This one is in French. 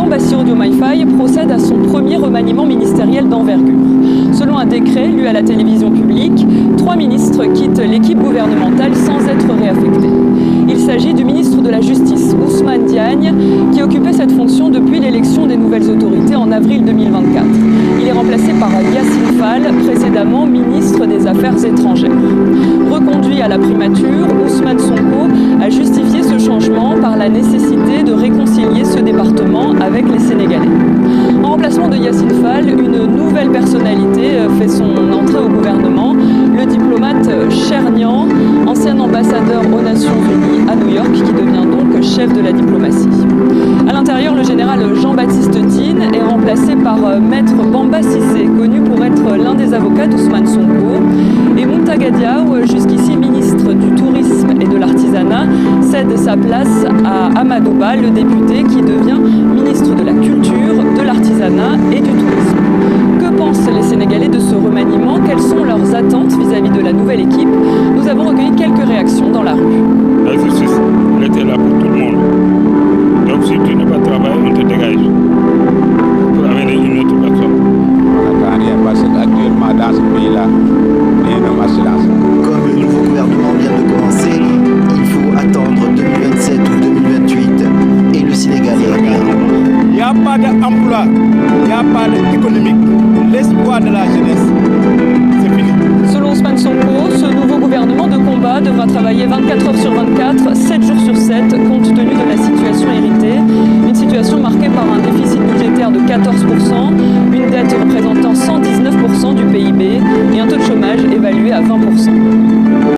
président Bassirou Diomaye Faye procède à son premier remaniement ministériel d'envergure. Selon un décret lu à la télévision publique, 3 ministres quittent l'équipe gouvernementale sans être réaffectés. Il s'agit du ministre de la Justice, Ousmane Diagne, qui occupait cette fonction depuis l'élection des nouvelles autorités en avril 2024. Il est remplacé par Yassine Fall, précédemment ministre des Affaires étrangères. Reconduit à la primature, Ousmane Sonko a justifié ce changement par la nécessité de réconcilier ce département avec les Sénégalais. En remplacement de Yassine Fall, une nouvelle personnalité fait son entrée au gouvernement, le diplomate Chernian, ancien ambassadeur aux Nations Unies à New York, qui devient donc chef de la diplomatie. À l'intérieur, le général Jean-Baptiste Tine est remplacé par Maître Bamba Cissé, connu pour être l'un des avocats d'Ousmane Sonko. Et Mountaga Diaw, jusqu'ici ministre du Tourisme et de l'Artisanat, cède sa place à Amadou Ba, le député qui devient ministre de la Culture, de l'Artisanat et du Tourisme. Que pensent les Sénégalais de ce remaniement? Quelles sont leurs attentes vis-à-vis de la nouvelle équipe? Nous avons recueilli quelques réactions dans la rue. La justice, elle était là pour tout le monde. Donc si tu n'as pas travaillé, on te dégage pour amener une autre personne. Parce qu'actuellement dans ce pays-là, il y a un silence. Comme le nouveau gouvernement vient de commencer, il faut attendre 2027 ou 2028 et le Sénégal ira bien. Il n'y a pas d'emploi, il n'y a pas d'économique. L'espoir de la jeunesse, c'est fini. Selon Ousmane Sonko, ce nouveau gouvernement de combat devra travailler 24 heures sur 24, 7 jours sur 7, compte tenu de la situation héritée. Une situation marquée par un déficit budgétaire de 14%, une dette représentant 119% du PIB et un taux de chômage évalué à 20%.